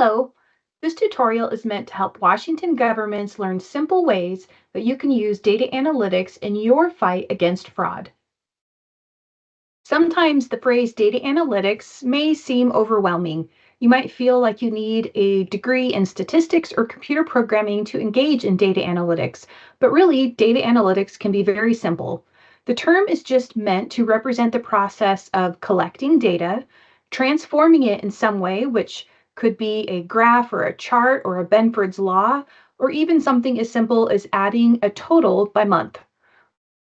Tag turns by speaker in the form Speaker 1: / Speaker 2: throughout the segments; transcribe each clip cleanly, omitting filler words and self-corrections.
Speaker 1: Hello, this tutorial is meant to help Washington governments learn simple ways that you can use data analytics in your fight against fraud. Sometimes the phrase data analytics may seem overwhelming. You might feel like you need a degree in statistics or computer programming to engage in data analytics, but really, data analytics can be very simple. The term is just meant to represent the process of collecting data, transforming it in some way, which could be a graph or a chart or a Benford's law, or even something as simple as adding a total by month.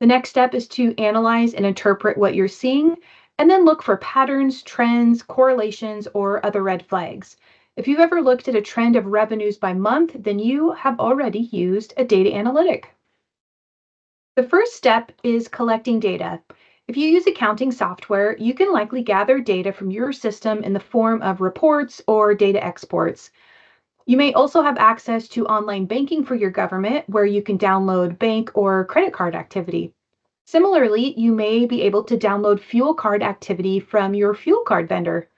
Speaker 1: The next step is to analyze and interpret what you're seeing, and then look for patterns, trends, correlations, or other red flags. If you've ever looked at a trend of revenues by month, then you have already used a data analytic. The first step is collecting data. If you use accounting software, you can likely gather data from your system in the form of reports or data exports. You may also have access to online banking for your government, where you can download bank or credit card activity. Similarly, you may be able to download fuel card activity from your fuel card vendor.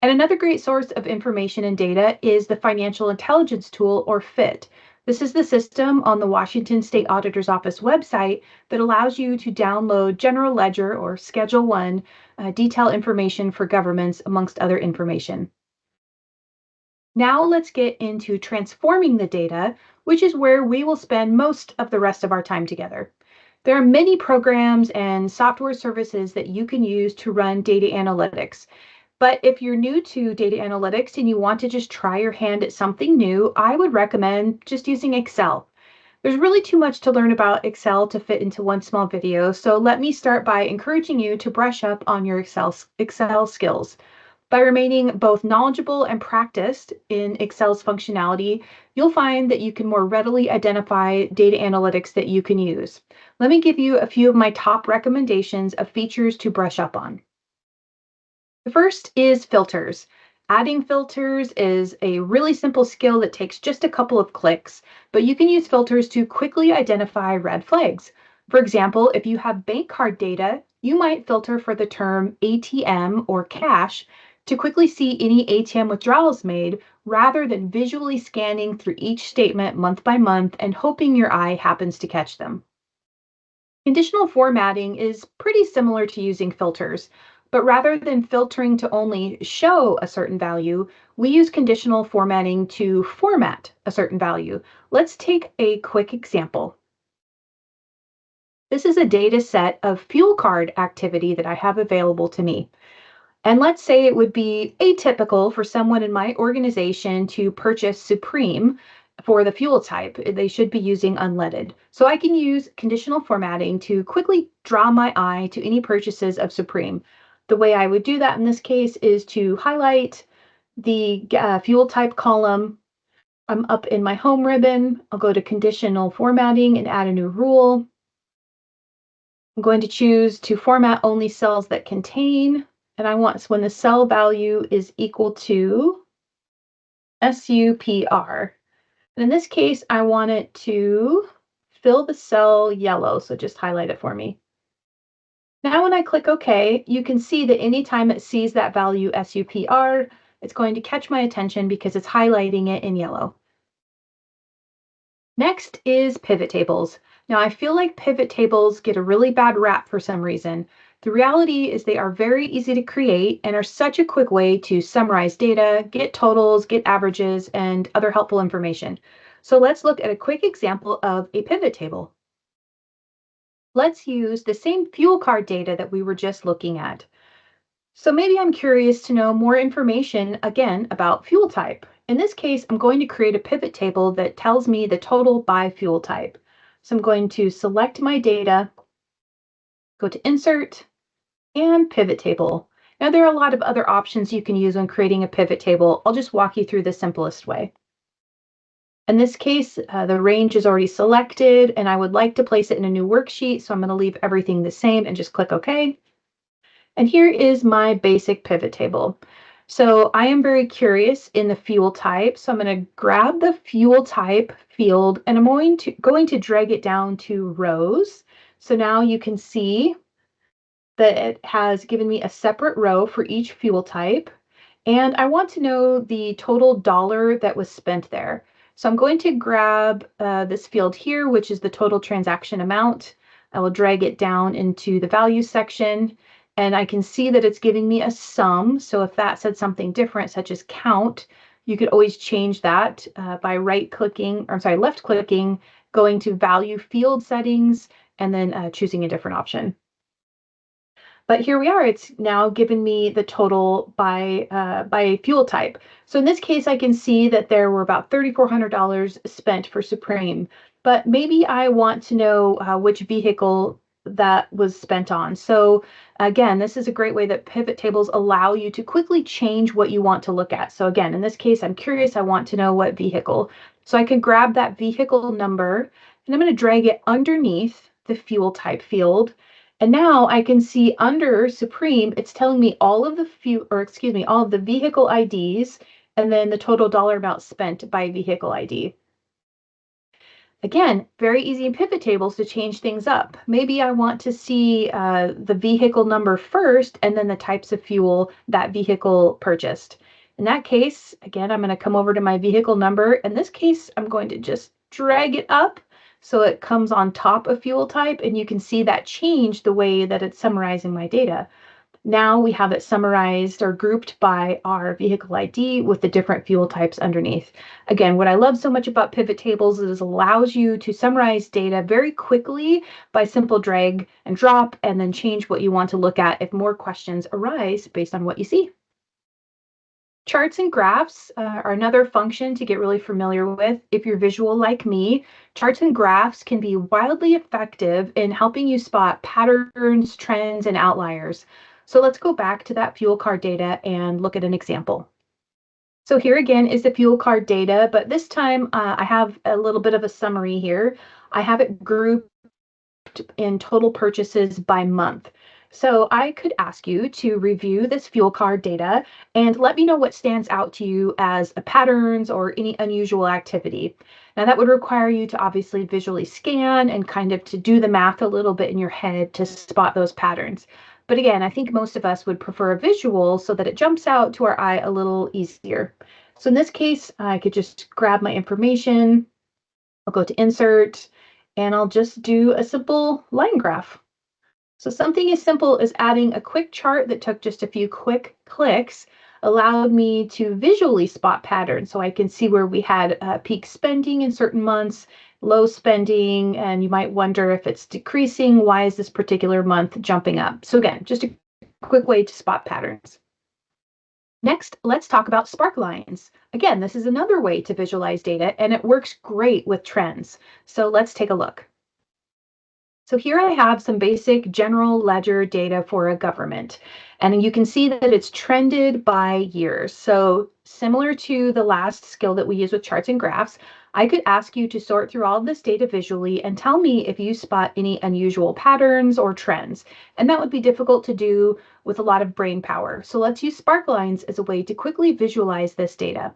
Speaker 1: And another great source of information and data is the Financial Intelligence Tool, or FIT. This is the system on the Washington State Auditor's Office website that allows you to download general ledger or Schedule 1 detail information for governments, amongst other information. Now let's get into transforming the data, which is where we will spend most of the rest of our time together. There are many programs and software services that you can use to run data analytics. But if you're new to data analytics and you want to just try your hand at something new, I would recommend just using Excel. There's really too much to learn about Excel to fit into one small video, so let me start by encouraging you to brush up on your Excel skills. By remaining both knowledgeable and practiced in Excel's functionality, you'll find that you can more readily identify data analytics that you can use. Let me give you a few of my top recommendations of features to brush up on. The first is filters. Adding filters is a really simple skill that takes just a couple of clicks, but you can use filters to quickly identify red flags. For example, if you have bank card data, you might filter for the term ATM or cash to quickly see any ATM withdrawals made, rather than visually scanning through each statement month by month and hoping your eye happens to catch them. Conditional formatting is pretty similar to using filters, but rather than filtering to only show a certain value, we use conditional formatting to format a certain value. Let's take a quick example. This is a data set of fuel card activity that I have available to me. And let's say it would be atypical for someone in my organization to purchase Supreme for the fuel type. They should be using unleaded. So I can use conditional formatting to quickly draw my eye to any purchases of Supreme. The way I would do that in this case is to highlight the fuel type column. I'm up in my home ribbon. I'll go to conditional formatting and add a new rule. I'm going to choose to format only cells that contain, and I want when the cell value is equal to SUPR. And in this case, I want it to fill the cell yellow, so just highlight it for me. Now when I click OK, you can see that anytime it sees that value SUPR, it's going to catch my attention because it's highlighting it in yellow. Next is pivot tables. Now I feel like pivot tables get a really bad rap for some reason. The reality is they are very easy to create and are such a quick way to summarize data, get totals, get averages, and other helpful information. So let's look at a quick example of a pivot table. Let's use the same fuel card data that we were just looking at. So maybe I'm curious to know more information again about fuel type. In this case, I'm going to create a pivot table that tells me the total by fuel type. So I'm going to select my data, go to Insert, and Pivot Table. Now there are a lot of other options you can use when creating a pivot table. I'll just walk you through the simplest way. In this case, the range is already selected, and I would like to place it in a new worksheet, so I'm going to leave everything the same and just click OK. And here is my basic pivot table. So I am very curious in the fuel type, so I'm going to grab the fuel type field, and I'm going to drag it down to rows. So now you can see that it has given me a separate row for each fuel type. And I want to know the total dollar that was spent there. So I'm going to grab this field here, which is the total transaction amount. I will drag it down into the value section, and I can see that it's giving me a sum. So if that said something different, such as count, you could always change that by left clicking, going to value field settings, and then choosing a different option. But here we are. It's now given me the total by fuel type. So in this case, I can see that there were about $3,400 spent for Supreme. But maybe I want to know which vehicle that was spent on. So again, this is a great way that pivot tables allow you to quickly change what you want to look at. So again, in this case, I'm curious. I want to know what vehicle. So I can grab that vehicle number, and I'm going to drag it underneath the fuel type field. And now I can see under Supreme, it's telling me all of all of the vehicle IDs, and then the total dollar amount spent by vehicle ID. Again, very easy in pivot tables to change things up. Maybe I want to see the vehicle number first, and then the types of fuel that vehicle purchased. In that case, again, I'm going to come over to my vehicle number. In this case, I'm going to just drag it up so it comes on top of fuel type, and you can see that change the way that it's summarizing my data. Now we have it summarized or grouped by our vehicle ID with the different fuel types underneath. Again, what I love so much about pivot tables is it allows you to summarize data very quickly by simple drag and drop, and then change what you want to look at if more questions arise based on what you see. Charts and graphs are another function to get really familiar with. If you're visual like me, charts and graphs can be wildly effective in helping you spot patterns, trends, and outliers. So let's go back to that fuel card data and look at an example. So here again is the fuel card data, but this time I have a little bit of a summary here. I have it grouped in total purchases by month. So I could ask you to review this fuel card data and let me know what stands out to you as patterns or any unusual activity. Now that would require you to obviously visually scan and kind of to do the math a little bit in your head to spot those patterns. But again, I think most of us would prefer a visual so that it jumps out to our eye a little easier. So in this case, I could just grab my information. I'll go to insert, and I'll just do a simple line graph. So something as simple as adding a quick chart that took just a few quick clicks allowed me to visually spot patterns. So I can see where we had peak spending in certain months, low spending, and you might wonder if it's decreasing. Why is this particular month jumping up? So again, just a quick way to spot patterns. Next, let's talk about Sparklines. Again, this is another way to visualize data, and it works great with trends. So let's take a look. So here I have some basic general ledger data for a government, and you can see that it's trended by years. So similar to the last skill that we use with charts and graphs, I could ask you to sort through all of this data visually and tell me if you spot any unusual patterns or trends. And that would be difficult to do with a lot of brain power. So let's use Sparklines as a way to quickly visualize this data.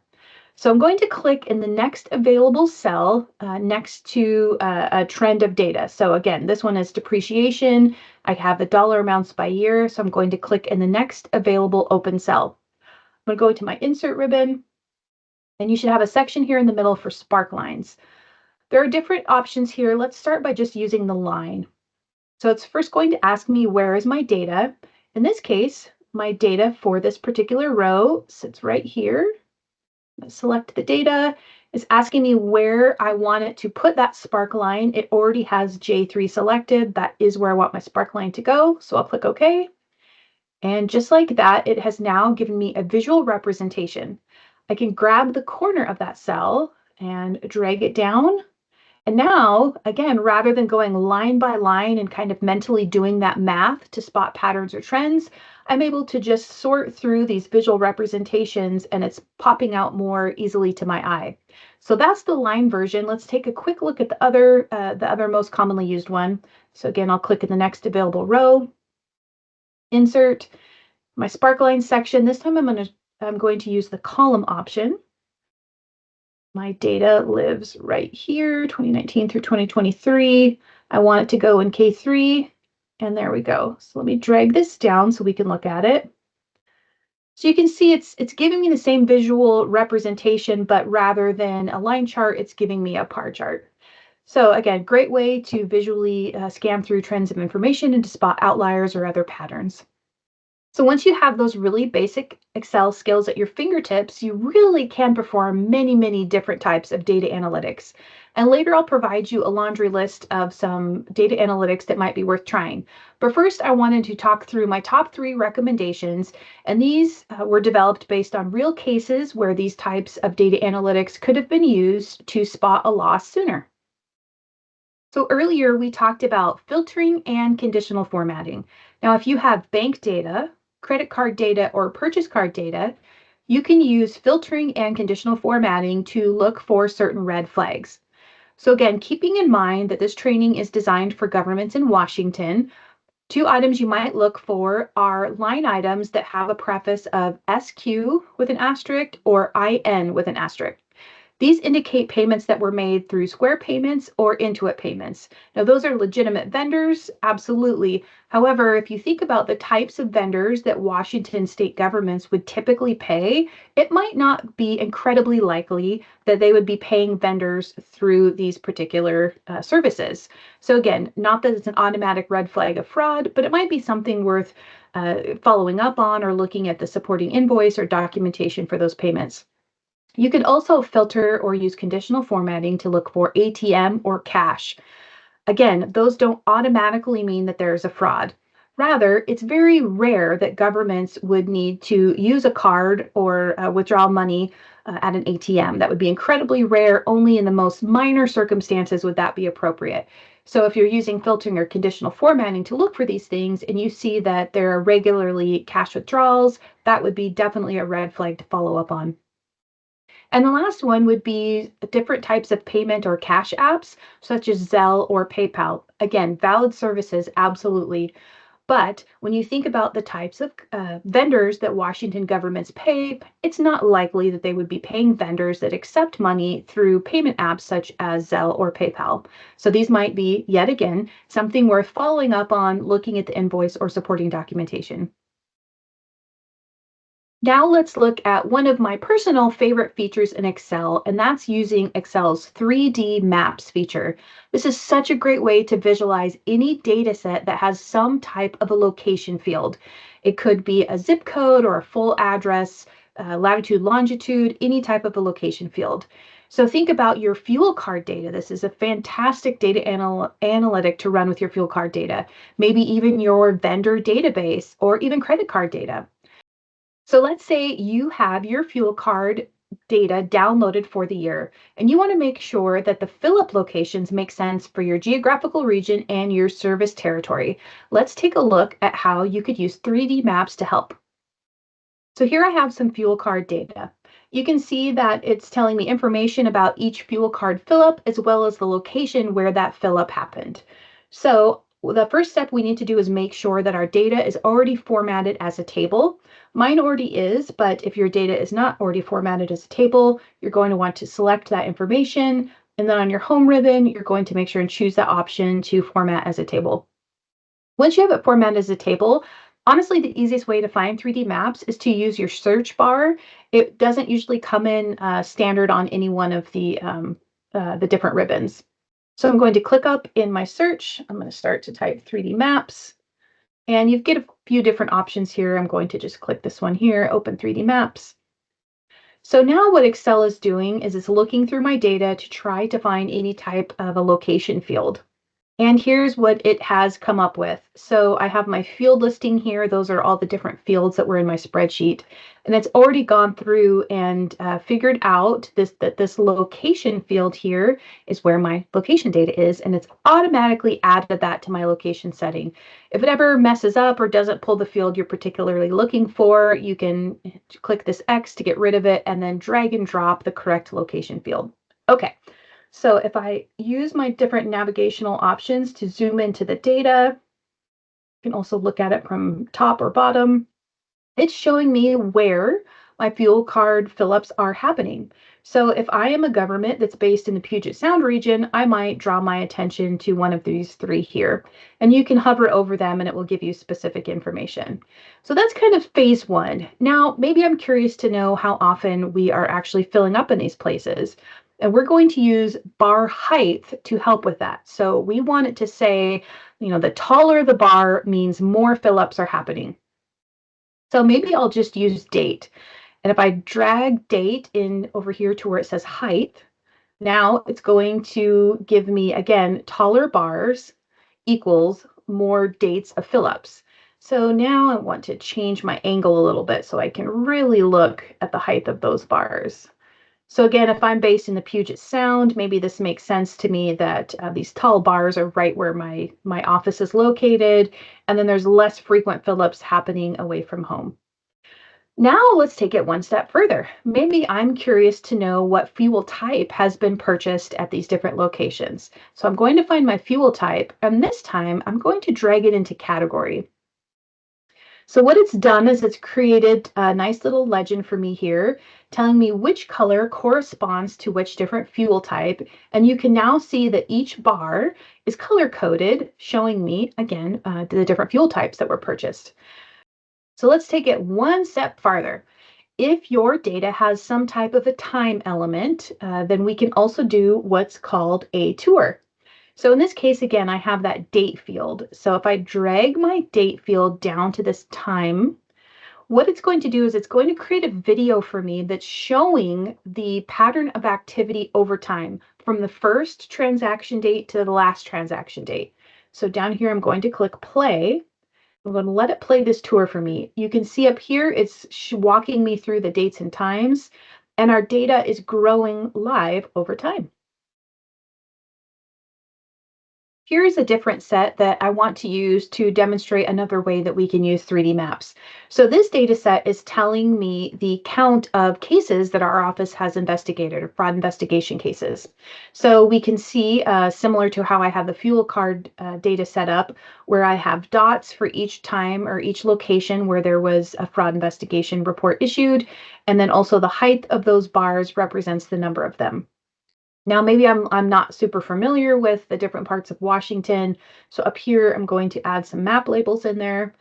Speaker 1: So I'm going to click in the next available cell next to a trend of data. So again, this one is depreciation. I have the dollar amounts by year. So I'm going to click in the next available open cell. I'm going to go to my insert ribbon, and you should have a section here in the middle for Sparklines. There are different options here. Let's start by just using the line. So it's first going to ask me, where is my data? In this case, my data for this particular row sits right here. Select the data. It's asking me where I want it to put that sparkline. It already has J3 selected. That is where I want my sparkline to go. So I'll click OK. And just like that, it has now given me a visual representation. I can grab the corner of that cell and drag it down. And now, again, rather than going line by line and kind of mentally doing that math to spot patterns or trends, I'm able to just sort through these visual representations, and it's popping out more easily to my eye. So that's the line version. Let's take a quick look at the other most commonly used one. So again, I'll click in the next available row, insert my Sparkline section. This time I'm going to use the column option. My data lives right here, 2019 through 2023. I want it to go in K3, and there we go. So let me drag this down so we can look at it. So you can see it's giving me the same visual representation, but rather than a line chart, it's giving me a bar chart. So again, great way to visually scan through trends of information and to spot outliers or other patterns. So once you have those really basic Excel skills at your fingertips, you really can perform many, many different types of data analytics. And later I'll provide you a laundry list of some data analytics that might be worth trying. But first, I wanted to talk through my top 3 recommendations. And these were developed based on real cases where these types of data analytics could have been used to spot a loss sooner. So earlier we talked about filtering and conditional formatting. Now, if you have bank data, credit card data, or purchase card data, you can use filtering and conditional formatting to look for certain red flags. So again, keeping in mind that this training is designed for governments in Washington, 2 items you might look for are line items that have a preface of SQ with an asterisk or IN with an asterisk. These indicate payments that were made through Square Payments or Intuit Payments. Now, those are legitimate vendors, absolutely. However, if you think about the types of vendors that Washington state governments would typically pay, it might not be incredibly likely that they would be paying vendors through these particular services. So, again, not that it's an automatic red flag of fraud, but it might be something worth following up on or looking at the supporting invoice or documentation for those payments. You can also filter or use conditional formatting to look for ATM or cash. Again, those don't automatically mean that there's a fraud. Rather, it's very rare that governments would need to use a card or withdraw money at an ATM. That would be incredibly rare. Only in the most minor circumstances would that be appropriate. So if you're using filtering or conditional formatting to look for these things and you see that there are regularly cash withdrawals, that would be definitely a red flag to follow up on. And the last one would be different types of payment or cash apps, such as Zelle or PayPal. Again, valid services, absolutely. But when you think about the types of vendors that Washington governments pay, it's not likely that they would be paying vendors that accept money through payment apps such as Zelle or PayPal. So these might be, yet again, something worth following up on, looking at the invoice or supporting documentation. Now let's look at one of my personal favorite features in Excel, and that's using Excel's 3D Maps feature. This is such a great way to visualize any data set that has some type of a location field. It could be a zip code or a full address, latitude, longitude, any type of a location field. So think about your fuel card data. This is a fantastic data analytic to run with your fuel card data, maybe even your vendor database or even credit card data. So let's say you have your fuel card data downloaded for the year, and you want to make sure that the fill-up locations make sense for your geographical region and your service territory. Let's take a look at how you could use 3D maps to help. So here I have some fuel card data. You can see that it's telling me information about each fuel card fill-up as well as the location where that fill-up happened. So the first step we need to do is make sure that our data is already formatted as a table. Mine already is, but if your data is not already formatted as a table, you're going to want to select that information. And then on your home ribbon, you're going to make sure and choose that option to format as a table. Once you have it formatted as a table, honestly, the easiest way to find 3D maps is to use your search bar. It doesn't usually come in standard on any one of the different ribbons. So I'm going to click up in my search. I'm going to start to type 3D maps. And you get a few different options here. I'm going to just click this one here, open 3D maps. So now what Excel is doing is it's looking through my data to try to find any type of a location field. And here's what it has come up with. So I have my field listing here. Those are all the different fields that were in my spreadsheet. And it's already gone through and figured out that this location field here is where my location data is. And it's automatically added that to my location setting. If it ever messes up or doesn't pull the field you're particularly looking for, you can click this X to get rid of it and then drag and drop the correct location field. Okay. So if I use my different navigational options to zoom into the data, you can also look at it from top or bottom. It's showing me where my fuel card fill-ups are happening. So if I am a government that's based in the Puget Sound region, I might draw my attention to one of these three here. And you can hover over them and it will give you specific information. So that's kind of phase one. Now, maybe I'm curious to know how often we are actually filling up in these places. And we're going to use bar height to help with that. So we want it to say, the taller the bar means more fill ups are happening. So maybe I'll just use date. And if I drag date in over here to where it says height, now it's going to give me, again, taller bars equals more dates of fill-ups. So now I want to change my angle a little bit so I can really look at the height of those bars. So again, if I'm based in the Puget Sound, maybe this makes sense to me that these tall bars are right where my office is located, and then there's less frequent fill-ups happening away from home. Now let's take it one step further. Maybe I'm curious to know what fuel type has been purchased at these different locations. So I'm going to find my fuel type, and this time I'm going to drag it into category. So what it's done is it's created a nice little legend for me here, telling me which color corresponds to which different fuel type. And you can now see that each bar is color coded, showing me, again, the different fuel types that were purchased. So let's take it one step farther. If your data has some type of a time element, then we can also do what's called a tour. So in this case, again, I have that date field. So if I drag my date field down to this time, what it's going to do is it's going to create a video for me that's showing the pattern of activity over time from the first transaction date to the last transaction date. So down here, I'm going to click play. I'm going to let it play this tour for me. You can see up here, it's walking me through the dates and times, and our data is growing live over time. Here's a different set that I want to use to demonstrate another way that we can use 3D maps. So this data set is telling me the count of cases that our office has investigated, or fraud investigation cases. So we can see, similar to how I have the fuel card data set up, where I have dots for each time or each location where there was a fraud investigation report issued, and then also the height of those bars represents the number of them. Now, maybe I'm not super familiar with the different parts of Washington. So up here, I'm going to add some map labels in there.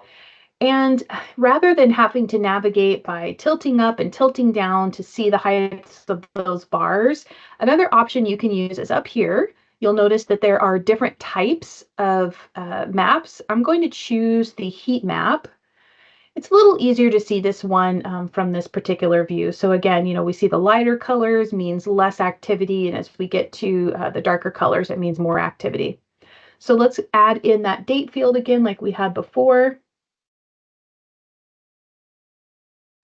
Speaker 1: And rather than having to navigate by tilting up and tilting down to see the heights of those bars, another option you can use is up here. You'll notice that there are different types of maps. I'm going to choose the heat map. It's a little easier to see this one from this particular view. So again, we see the lighter colors means less activity, and as we get to the darker colors, it means more activity. So let's add in that date field again like we had before.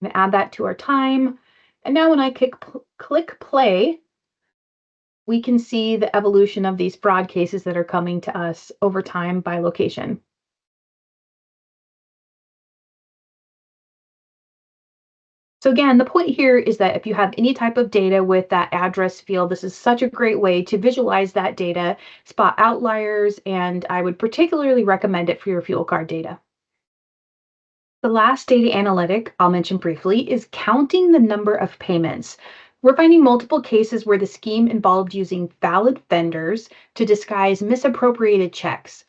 Speaker 1: And add that to our time. And now when I click play, we can see the evolution of these fraud cases that are coming to us over time by location. So again, the point here is that if you have any type of data with that address field, this is such a great way to visualize that data, spot outliers, and I would particularly recommend it for your fuel card data. The last data analytic I'll mention briefly is counting the number of payments. We're finding multiple cases where the scheme involved using valid vendors to disguise misappropriated checks.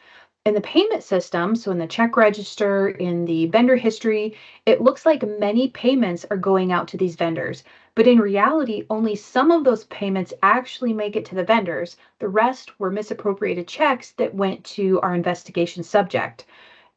Speaker 1: In the payment system, so in the check register, in the vendor history, it looks like many payments are going out to these vendors. But in reality, only some of those payments actually make it to the vendors. The rest were misappropriated checks that went to our investigation subject.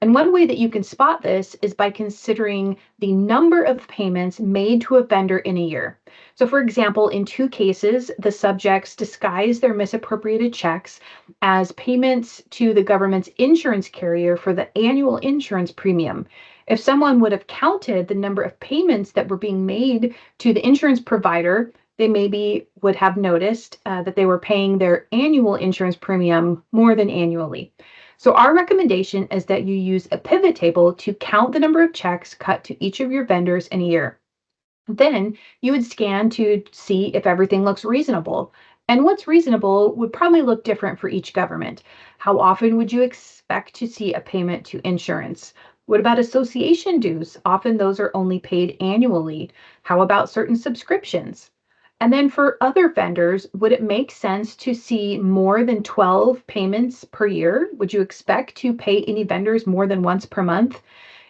Speaker 1: And one way that you can spot this is by considering the number of payments made to a vendor in a year. So for example, in two cases, the subjects disguised their misappropriated checks as payments to the government's insurance carrier for the annual insurance premium. If someone would have counted the number of payments that were being made to the insurance provider, they maybe would have noticed that they were paying their annual insurance premium more than annually. So our recommendation is that you use a pivot table to count the number of checks cut to each of your vendors in a year. Then you would scan to see if everything looks reasonable. And what's reasonable would probably look different for each government. How often would you expect to see a payment to insurance? What about association dues? Often those are only paid annually. How about certain subscriptions? And then for other vendors, would it make sense to see more than 12 payments per year? Would you expect to pay any vendors more than once per month?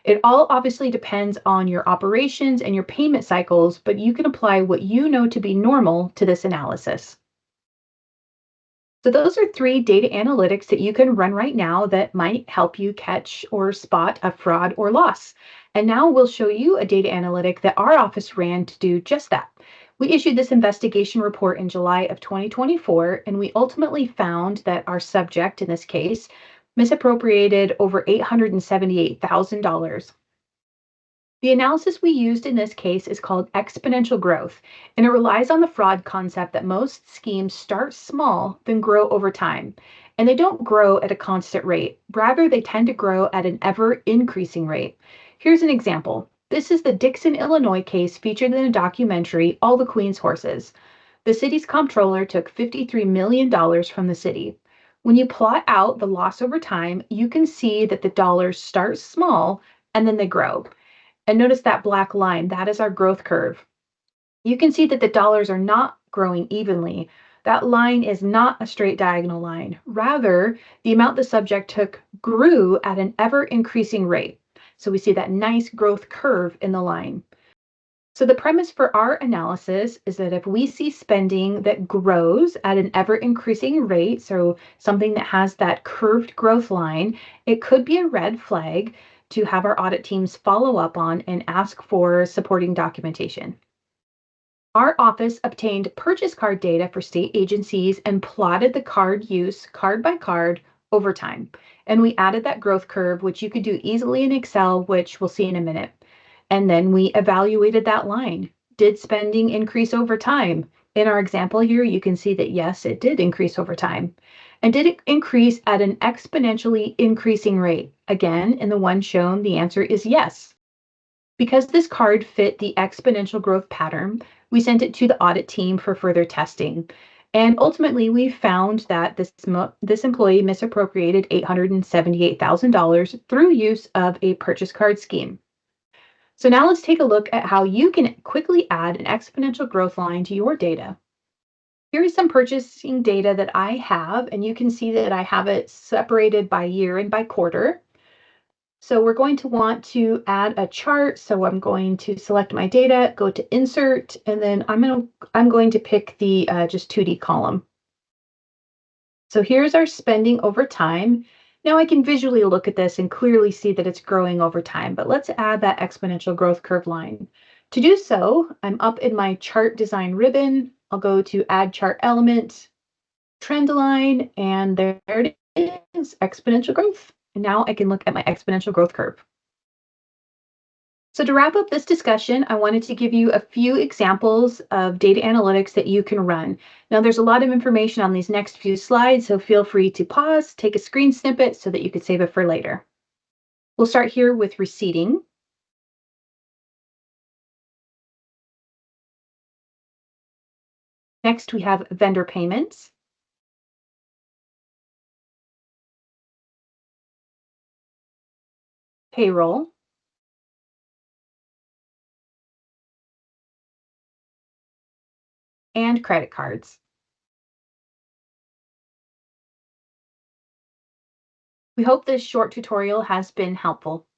Speaker 1: It all obviously depends on your operations and your payment cycles, but you can apply what you know to be normal to this analysis. So, those are three data analytics that you can run right now that might help you catch or spot a fraud or loss. And now we'll show you a data analytic that our office ran to do just that. We issued this investigation report in July of 2024, and we ultimately found that our subject, in this case, misappropriated over $878,000. The analysis we used in this case is called exponential growth, and it relies on the fraud concept that most schemes start small, then grow over time. And they don't grow at a constant rate. Rather, they tend to grow at an ever increasing rate. Here's an example. This is the Dixon, Illinois case featured in the documentary All the Queen's Horses. The city's comptroller took $53 million from the city. When you plot out the loss over time, you can see that the dollars start small and then they grow. And notice that black line, that is our growth curve. You can see that the dollars are not growing evenly. That line is not a straight diagonal line. Rather, the amount the subject took grew at an ever increasing rate. So we see that nice growth curve in the line. So the premise for our analysis is that if we see spending that grows at an ever increasing rate, so something that has that curved growth line, it could be a red flag to have our audit teams follow up on and ask for supporting documentation. Our office obtained purchase card data for state agencies and plotted the card use card by card over time. And we added that growth curve, which you could do easily in Excel, which we'll see in a minute. And then we evaluated that line. Did spending increase over time? In our example here, you can see that yes, it did increase over time. And did it increase at an exponentially increasing rate? Again, in the one shown, the answer is yes. Because this card fit the exponential growth pattern, we sent it to the audit team for further testing. And ultimately, we found that this employee misappropriated $878,000 through use of a purchase card scheme. So now let's take a look at how you can quickly add an exponential growth line to your data. Here is some purchasing data that I have, and you can see that I have it separated by year and by quarter. So we're going to want to add a chart. So I'm going to select my data, go to Insert, and then I'm going to pick the just 2D column. So here's our spending over time. Now I can visually look at this and clearly see that it's growing over time, but let's add that exponential growth curve line. To do so, I'm up in my chart design ribbon. I'll go to Add Chart Element, Trend Line, and there it is, exponential growth. And now I can look at my exponential growth curve. So to wrap up this discussion, I wanted to give you a few examples of data analytics that you can run. Now, there's a lot of information on these next few slides, so feel free to pause, take a screen snippet so that you could save it for later. We'll start here with receipting. Next, we have vendor payments, payroll, and credit cards. We hope this short tutorial has been helpful.